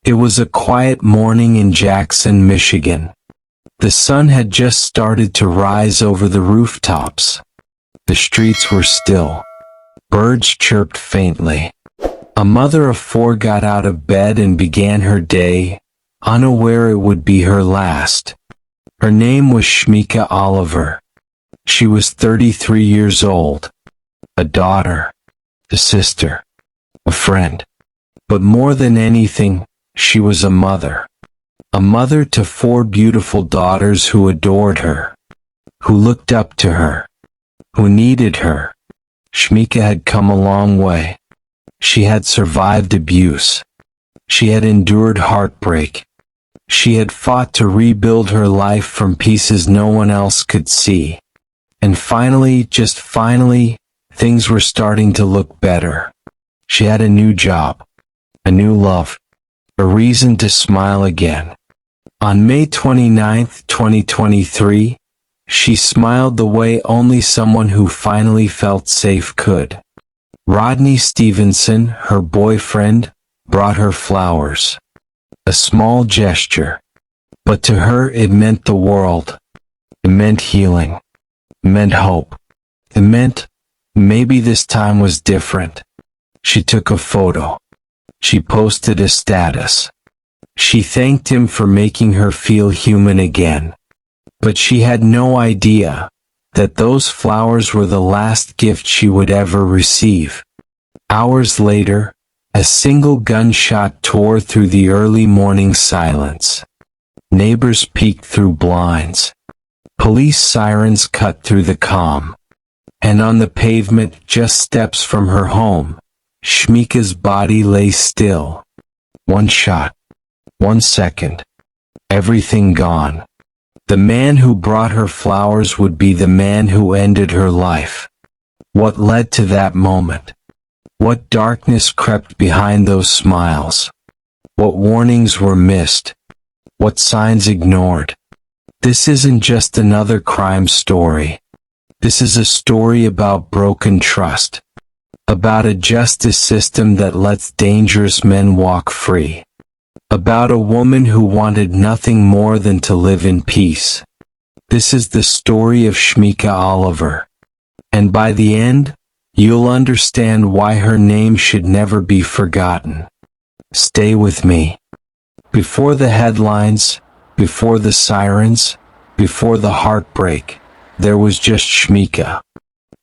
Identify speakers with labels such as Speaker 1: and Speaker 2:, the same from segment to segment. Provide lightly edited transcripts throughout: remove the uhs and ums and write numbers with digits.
Speaker 1: It was a quiet morning in Jackson, Michigan. The sun had just started to rise over the rooftops. The streets were still. Birds chirped faintly. A mother of 4 got out of bed and began her day, unaware it would be her last. Her name was Shmika Oliver. She was 33 years old. A daughter, a sister, a friend. But more than anything, she was a mother. A mother to 4 beautiful daughters who adored her, who looked up to her, who needed her. Shmika had come a long way. She had survived abuse. She had endured heartbreak. She had fought to rebuild her life from pieces no one else could see. And finally, just finally, things were starting to look better. She had a new job, a new love, a reason to smile again. On May 29, 2023, she smiled the way only someone who finally felt safe could. Rodney Stevenson, her boyfriend, brought her flowers. A small gesture. But to her it meant the world. It meant healing. It meant hope. It meant maybe this time was different. She took a photo. She posted a status. She thanked him for making her feel human again. But she had no idea that those flowers were the last gift she would ever receive. Hours later, a single gunshot tore through the early morning silence. Neighbors peeked through blinds. Police sirens cut through the calm. And on the pavement, just steps from her home, Shmika's body lay still. 1 shot. 1 second. Everything gone. The man who brought her flowers would be the man who ended her life. What led to that moment? What darkness crept behind those smiles? What warnings were missed? What signs ignored? This isn't just another crime story. This is a story about broken trust. About a justice system that lets dangerous men walk free. About a woman who wanted nothing more than to live in peace. This is the story of Shmika Oliver. And by the end, you'll understand why her name should never be forgotten. Stay with me. Before the headlines, before the sirens, before the heartbreak, there was just Shmika.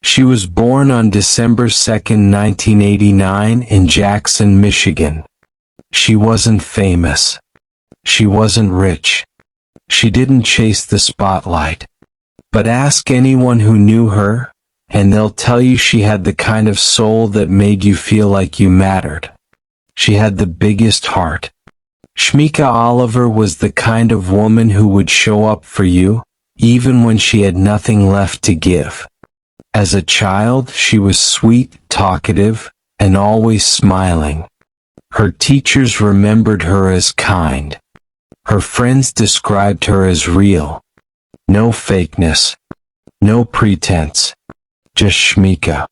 Speaker 1: She was born on December 2, 1989 in Jackson, Michigan. She wasn't famous. She wasn't rich. She didn't chase the spotlight. But ask anyone who knew her, and they'll tell you she had the kind of soul that made you feel like you mattered. She had the biggest heart. Shmika Oliver was the kind of woman who would show up for you, even when she had nothing left to give. As a child, she was sweet, talkative, and always smiling. Her teachers remembered her as kind. Her friends described her as real. No fakeness. No pretense. Just Shmika.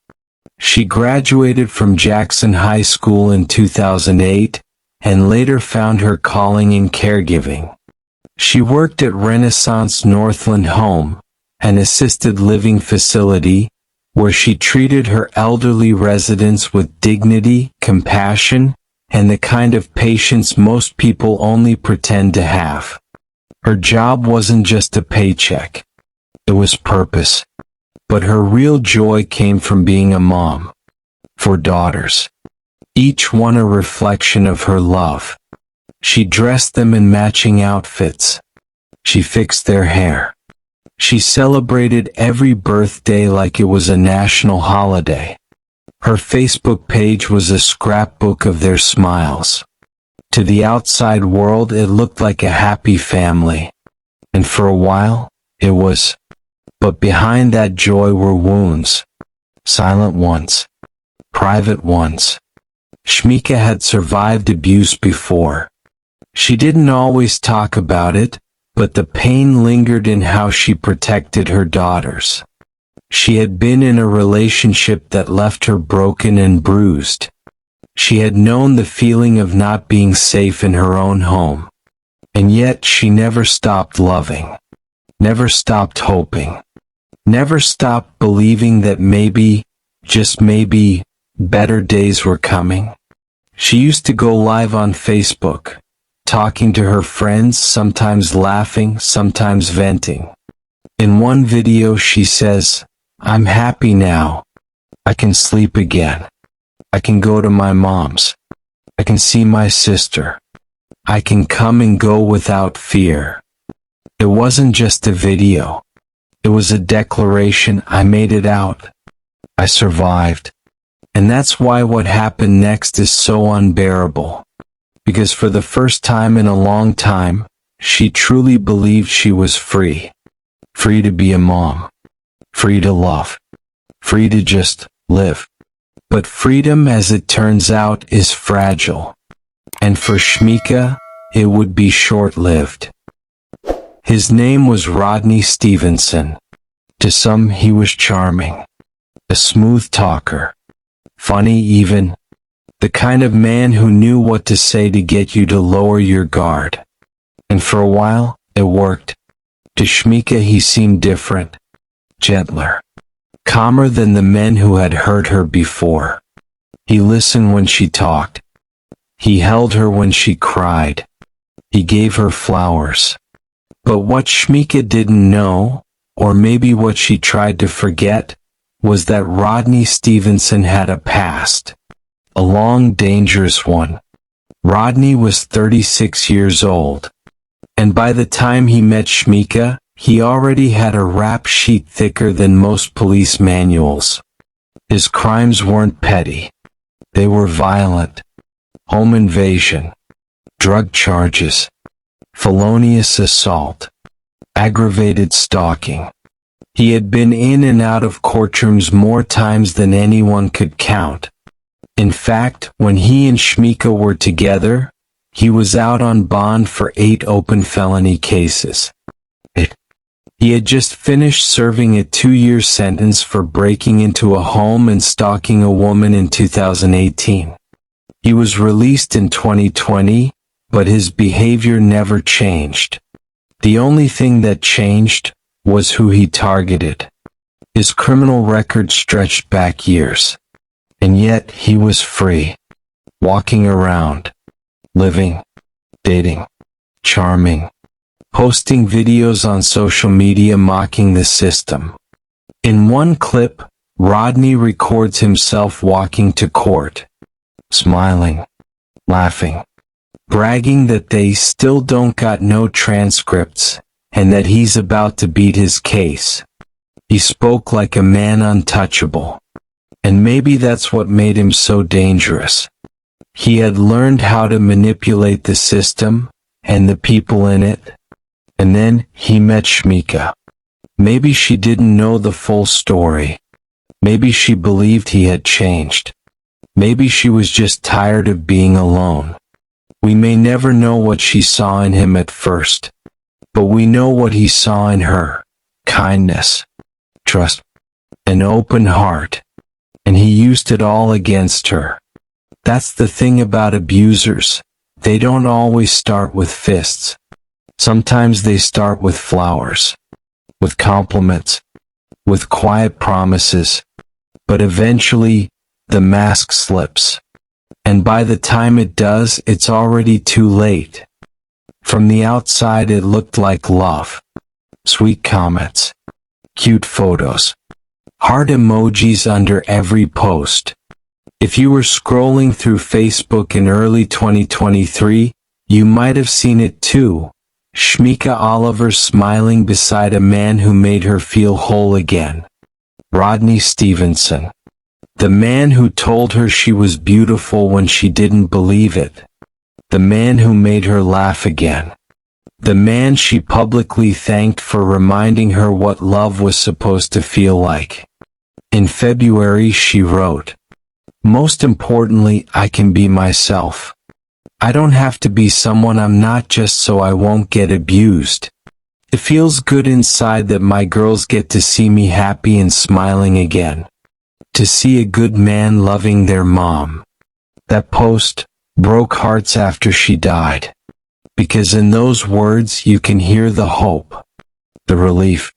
Speaker 1: She graduated from Jackson High School in 2008, and later found her calling in caregiving. She worked at Renaissance Northland Home, an assisted living facility, where she treated her elderly residents with dignity, compassion, and the kind of patience most people only pretend to have. Her job wasn't just a paycheck. It was purpose. But her real joy came from being a mom. 4 daughters. Each one a reflection of her love. She dressed them in matching outfits. She fixed their hair. She celebrated every birthday like it was a national holiday. Her Facebook page was a scrapbook of their smiles. To the outside world it looked like a happy family. And for a while, it was. But behind that joy were wounds. Silent ones. Private ones. Shmika had survived abuse before. She didn't always talk about it, but the pain lingered in how she protected her daughters. She had been in a relationship that left her broken and bruised. She had known the feeling of not being safe in her own home. And yet she never stopped loving. Never stopped hoping. Never stopped believing that maybe, just maybe, better days were coming. She used to go live on Facebook, talking to her friends, sometimes laughing, sometimes venting. In one video she says, "I'm happy now. I can sleep again. I can go to my mom's. I can see my sister. I can come and go without fear." It wasn't just a video. It was a declaration. I made it out. I survived. And that's why what happened next is so unbearable. Because for the first time in a long time, she truly believed she was free. Free to be a mom. Free to love. Free to just live. But freedom, as it turns out, is fragile. And for Shmika, it would be short-lived. His name was Rodney Stevenson. To some, he was charming. A smooth talker. Funny even. The kind of man who knew what to say to get you to lower your guard. And for a while, it worked. To Shmika he seemed different. Gentler. Calmer than the men who had hurt her before. He listened when she talked. He held her when she cried. He gave her flowers. But what Shmika didn't know, or maybe what she tried to forget, was that Rodney Stevenson had a past. A long, dangerous one. Rodney was 36 years old. And by the time he met Shmika, he already had a rap sheet thicker than most police manuals. His crimes weren't petty. They were violent. Home invasion. Drug charges. Felonious assault. Aggravated stalking. He had been in and out of courtrooms more times than anyone could count. In fact, when he and Shmika were together, he was out on bond for 8 open felony cases. He had just finished serving a 2-year sentence for breaking into a home and stalking a woman in 2018. He was released in 2020, but his behavior never changed. The only thing that changed was who he targeted. His criminal record stretched back years. And yet he was free. Walking around. Living. Dating. Charming. Posting videos on social media mocking the system. In one clip, Rodney records himself walking to court. Smiling. Laughing. Bragging that they still don't got no transcripts, and that he's about to beat his case. He spoke like a man untouchable. And maybe that's what made him so dangerous. He had learned how to manipulate the system, and the people in it. And then, he met Shmika. Maybe she didn't know the full story. Maybe she believed he had changed. Maybe she was just tired of being alone. We may never know what she saw in him at first. But we know what he saw in her. Kindness. Trust. An open heart. And he used it all against her. That's the thing about abusers. They don't always start with fists. Sometimes they start with flowers. With compliments. With quiet promises. But eventually, the mask slips. And by the time it does, it's already too late. From the outside it looked like love. Sweet comments. Cute photos. Heart emojis under every post. If you were scrolling through Facebook in early 2023, you might have seen it too. Shmika Oliver smiling beside a man who made her feel whole again. Rodney Stevenson. The man who told her she was beautiful when she didn't believe it. The man who made her laugh again. The man she publicly thanked for reminding her what love was supposed to feel like. In February she wrote, "Most importantly, I can be myself. I don't have to be someone I'm not just so I won't get abused. It feels good inside that my girls get to see me happy and smiling again. To see a good man loving their mom. That post broke hearts after she died. Because in those words you can hear the hope, the relief,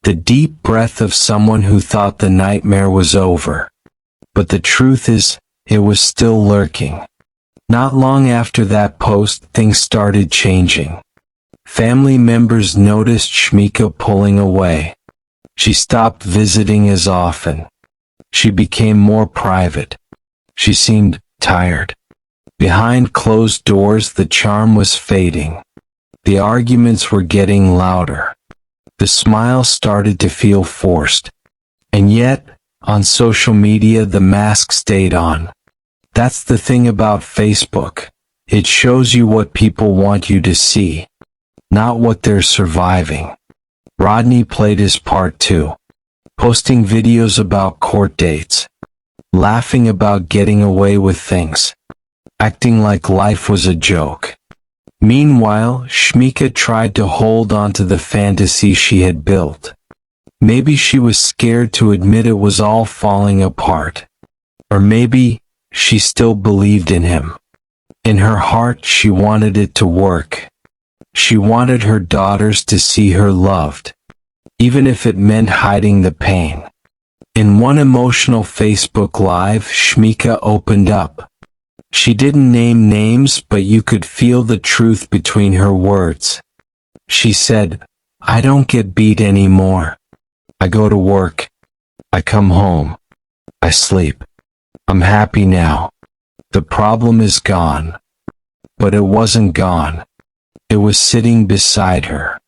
Speaker 1: the deep breath of someone who thought the nightmare was over. But the truth is, it was still lurking. Not long after that post, things started changing. Family members noticed Shmika pulling away. She stopped visiting as often. She became more private. She seemed tired. Behind closed doors, the charm was fading. The arguments were getting louder. The smile started to feel forced. And yet, on social media, the mask stayed on. That's the thing about Facebook. It shows you what people want you to see, not what they're surviving. Rodney played his part too, posting videos about court dates, laughing about getting away with things, acting like life was a joke. Meanwhile, Shmika tried to hold on to the fantasy she had built. Maybe she was scared to admit it was all falling apart. Or maybe she still believed in him. In her heart, she wanted it to work. She wanted her daughters to see her loved, even if it meant hiding the pain. In one emotional Facebook Live, Shmika opened up. She didn't name names, but you could feel the truth between her words. She said, "I don't get beat anymore. I go to work. I come home. I sleep. I'm happy now. The problem is gone." But it wasn't gone. It was sitting beside her,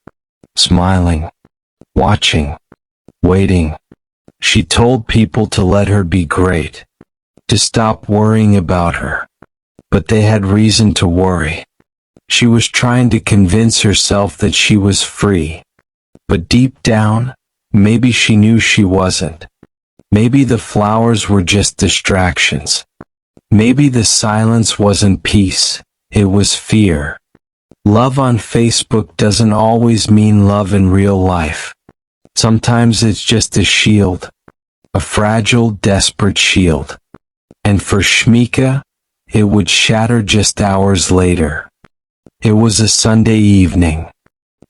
Speaker 1: smiling, watching, waiting. She told people to let her be great, to stop worrying about her. But they had reason to worry. She was trying to convince herself that she was free. But deep down, maybe she knew she wasn't. Maybe the flowers were just distractions. Maybe the silence wasn't peace, it was fear. Love on Facebook doesn't always mean love in real life. Sometimes it's just a shield. A fragile, desperate shield. And for Shmika, it would shatter just hours later. It was a Sunday evening,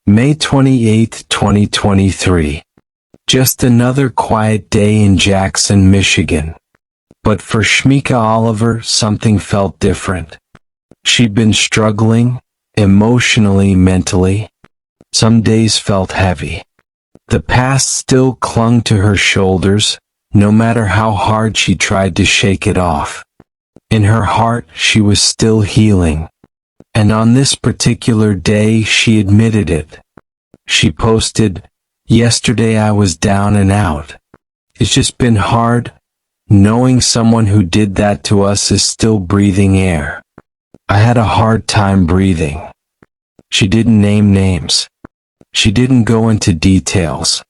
Speaker 1: May 28, 2023. Just another quiet day in Jackson, Michigan. But for Shmika Oliver, something felt different. She'd been struggling, emotionally, mentally. Some days felt heavy. The past still clung to her shoulders, no matter how hard she tried to shake it off. In her heart, she was still healing. And on this particular day, she admitted it. She posted, "Yesterday I was down and out. It's just been hard. Knowing someone who did that to us is still breathing air. I had a hard time breathing." She didn't name names. She didn't go into details.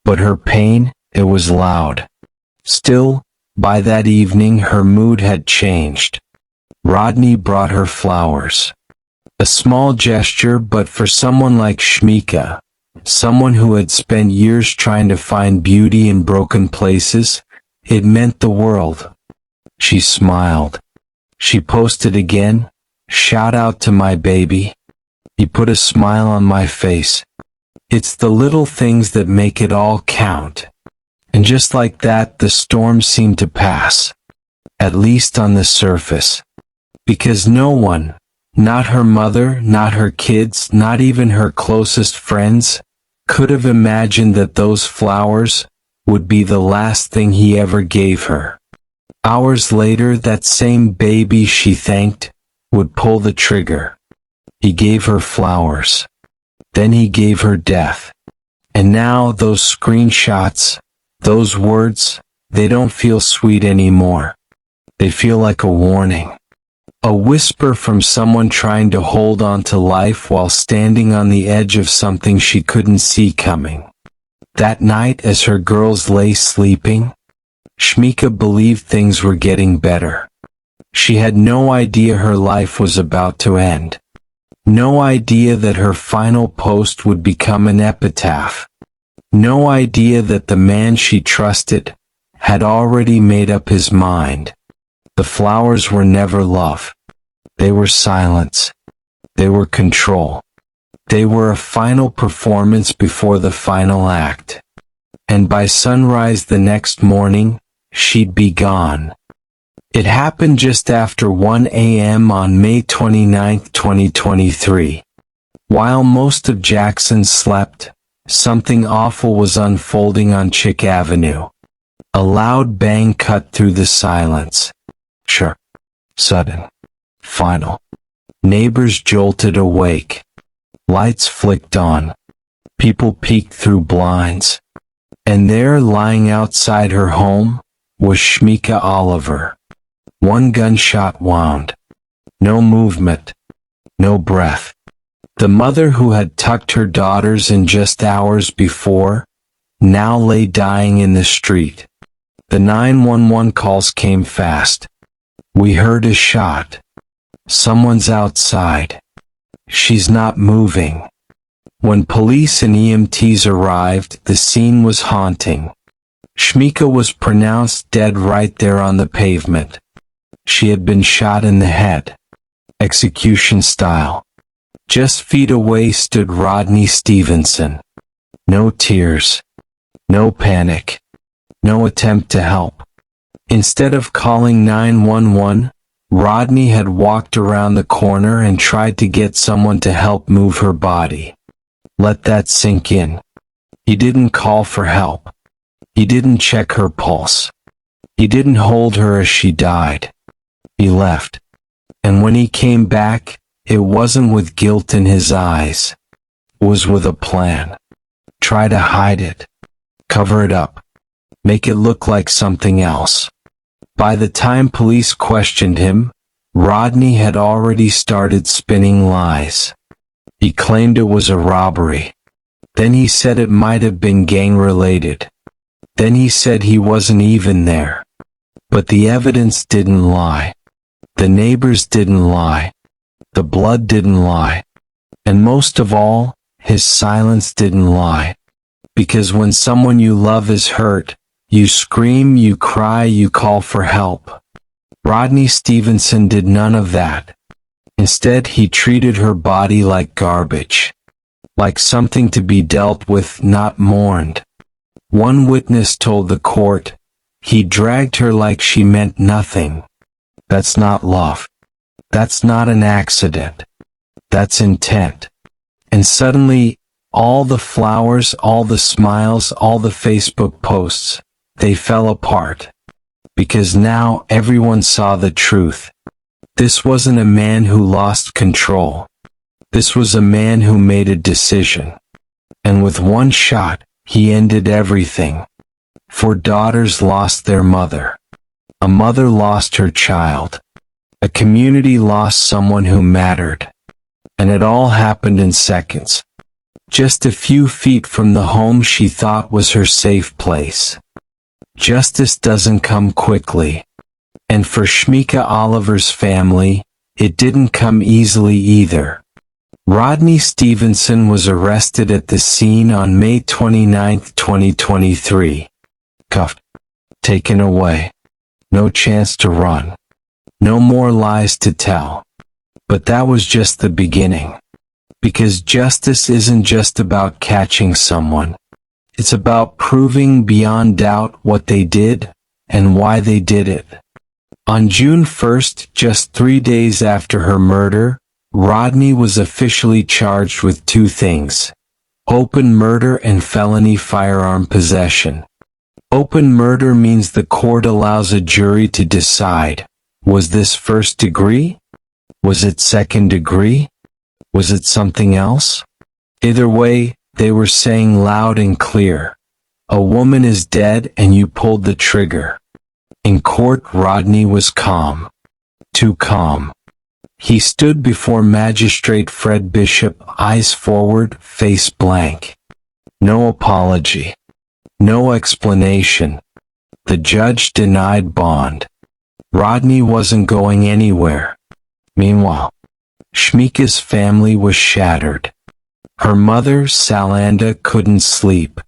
Speaker 1: But her pain, it was loud. Still, by that evening her mood had changed. Rodney brought her flowers. A small gesture, but for someone like Shmika, someone who had spent years trying to find beauty in broken places, it meant the world. She smiled. She posted again, "Shout out to my baby. He put a smile on my face." It's the little things that make it all count. And just like that, the storm seemed to pass. At least on the surface. Because no one, not her mother, not her kids, not even her closest friends, could have imagined that those flowers would be the last thing he ever gave her. Hours later, that same baby she thanked would pull the trigger. He gave her flowers. Then he gave her death. And now those screenshots, those words, they don't feel sweet anymore. They feel like a warning. A whisper from someone trying to hold on to life while standing on the edge of something she couldn't see coming. That night, as her girls lay sleeping, Shmika believed things were getting better. She had no idea her life was about to end. No idea that her final post would become an epitaph. No idea that the man she trusted had already made up his mind. The flowers were never love. They were silence. They were control. They were a final performance before the final act. And by sunrise the next morning, she'd be gone. It happened just after 1 a.m. on May 29, 2023. While most of Jackson slept, something awful was unfolding on Chick Avenue. A loud bang cut through the silence. Sure. Sudden. Final. Neighbors jolted awake. Lights flicked on. People peeked through blinds. And there, lying outside her home, was Shmika Oliver. One gunshot wound. No movement. No breath. The mother who had tucked her daughters in just hours before, now lay dying in the street. The 911 calls came fast. We heard a shot. Someone's outside. She's not moving. When police and EMTs arrived, the scene was haunting. Shmika was pronounced dead right there on the pavement. She had been shot in the head. Execution style. Just feet away stood Rodney Stevenson. No tears. No panic. No attempt to help. Instead of calling 911, Rodney had walked around the corner and tried to get someone to help move her body. Let that sink in. He didn't call for help. He didn't check her pulse. He didn't hold her as she died. He left. And when he came back, it wasn't with guilt in his eyes. It was with a plan. Try to hide it. Cover it up. Make it look like something else. By the time police questioned him, Rodney had already started spinning lies. He claimed it was a robbery. Then he said it might have been gang-related. Then he said he wasn't even there. But the evidence didn't lie. The neighbors didn't lie. The blood didn't lie. And most of all, his silence didn't lie. Because when someone you love is hurt, you scream, you cry, you call for help. Rodney Stevenson did none of that. Instead, he treated her body like garbage. Like something to be dealt with, not mourned. One witness told the court, he dragged her like she meant nothing. That's not love. That's not an accident. That's intent. And suddenly, all the flowers, all the smiles, all the Facebook posts, they fell apart. Because now everyone saw the truth. This wasn't a man who lost control. This was a man who made a decision. And with one shot, he ended everything. 4 daughters lost their mother. A mother lost her child. A community lost someone who mattered. And it all happened in seconds. Just a few feet from the home she thought was her safe place. Justice doesn't come quickly. And for Shmika Oliver's family, it didn't come easily either. Rodney Stevenson was arrested at the scene on May 29, 2023. Cuffed. Taken away. No chance to run. No more lies to tell. But that was just the beginning. Because justice isn't just about catching someone. It's about proving beyond doubt what they did and why they did it. On June 1st, just 3 days after her murder, Rodney was officially charged with 2 things: open murder and felony firearm possession. Open murder means the court allows a jury to decide, was this first degree? Was it second degree? Was it something else? Either way, they were saying loud and clear, a woman is dead and you pulled the trigger. In court, Rodney was calm. Too calm. He stood before Magistrate Fred Bishop, eyes forward, face blank. No apology. No explanation. The judge denied bond. Rodney wasn't going anywhere. Meanwhile, Shmika's family was shattered. Her mother, Salanda, couldn't sleep.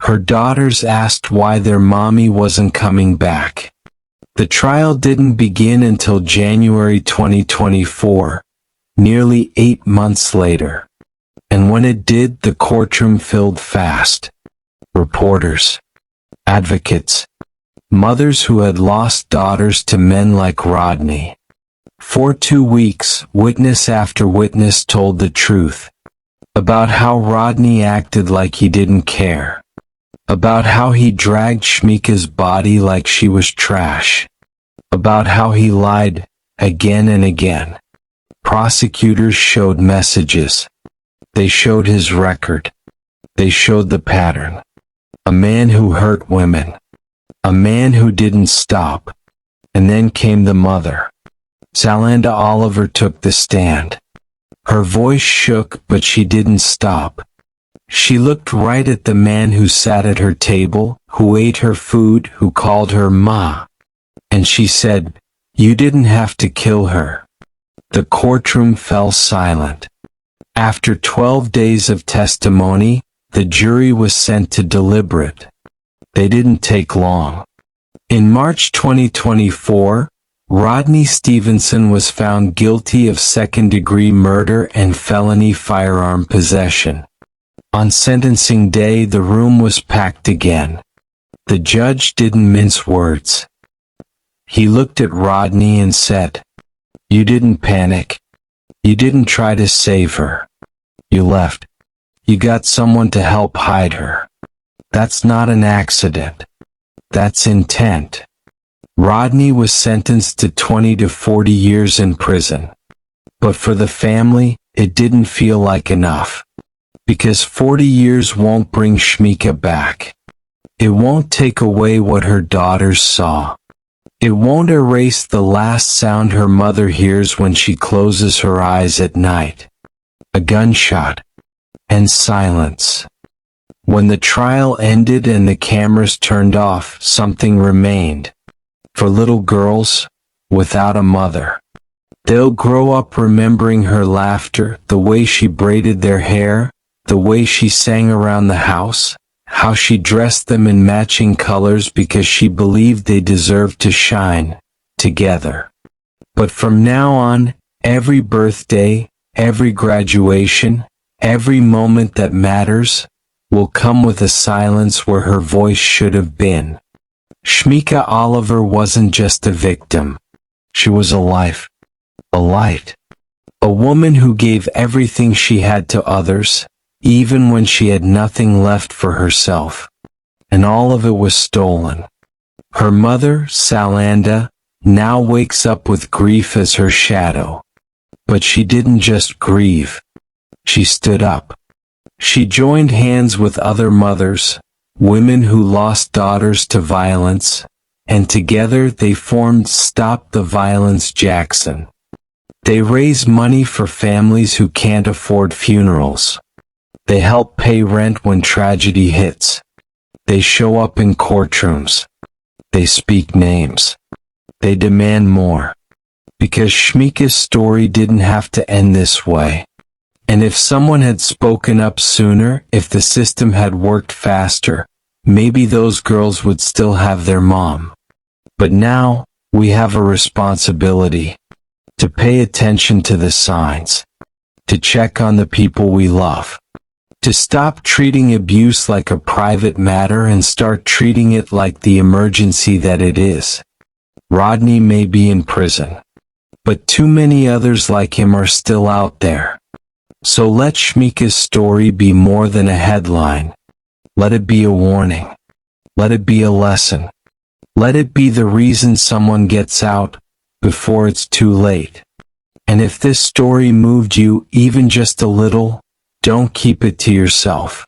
Speaker 1: Her daughters asked why their mommy wasn't coming back. The trial didn't begin until January 2024, nearly 8 months later. And when it did, the courtroom filled fast. Reporters, advocates, mothers who had lost daughters to men like Rodney. For 2 weeks, witness after witness told the truth. About how Rodney acted like he didn't care. About how he dragged Shmika's body like she was trash. About how he lied, again and again. Prosecutors showed messages. They showed his record. They showed the pattern. A man who hurt women. A man who didn't stop. And then came the mother. Salanda Oliver took the stand. Her voice shook, but she didn't stop. She looked right at the man who sat at her table, who ate her food, who called her Ma. And she said, "You didn't have to kill her." The courtroom fell silent. After 12 days of testimony, the jury was sent to deliberate. They didn't take long. In March 2024, Rodney Stevenson was found guilty of second-degree murder and felony firearm possession. On sentencing day, the room was packed again. The judge didn't mince words. He looked at Rodney and said, "You didn't panic. You didn't try to save her. You left. You got someone to help hide her. That's not an accident. That's intent." Rodney was sentenced to 20 to 40 years in prison. But for the family, it didn't feel like enough. Because 40 years won't bring Shmika back. It won't take away what her daughters saw. It won't erase the last sound her mother hears when she closes her eyes at night. A gunshot. And silence. When the trial ended and the cameras turned off, something remained. For little girls, without a mother. They'll grow up remembering her laughter, the way she braided their hair, the way she sang around the house, how she dressed them in matching colors because she believed they deserved to shine, together. But from now on, every birthday, every graduation, every moment that matters, will come with a silence where her voice should have been. Shmika Oliver wasn't just a victim. She was a life. A light. A woman who gave everything she had to others, even when she had nothing left for herself. And all of it was stolen. Her mother, Salanda, now wakes up with grief as her shadow. But she didn't just grieve. She stood up. She joined hands with other mothers, women who lost daughters to violence, and together they formed Stop the Violence Jackson. They raise money for families who can't afford funerals. They help pay rent when tragedy hits. They show up in courtrooms. They speak names. They demand more. Because Shmika's story didn't have to end this way. And if someone had spoken up sooner, if the system had worked faster, maybe those girls would still have their mom. But now, we have a responsibility. To pay attention to the signs. To check on the people we love. To stop treating abuse like a private matter and start treating it like the emergency that it is. Rodney may be in prison. But too many others like him are still out there. So let Shmika's story be more than a headline. Let it be a warning. Let it be a lesson. Let it be the reason someone gets out, before it's too late. And if this story moved you even just a little, don't keep it to yourself.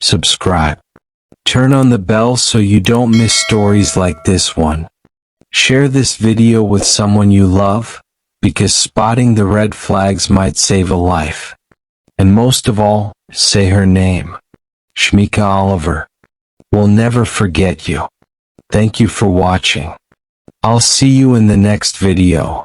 Speaker 1: Subscribe. Turn on the bell so you don't miss stories like this one. Share this video with someone you love, because spotting the red flags might save a life. And most of all, say her name. Shmika Oliver. We'll never forget you. Thank you for watching. I'll see you in the next video.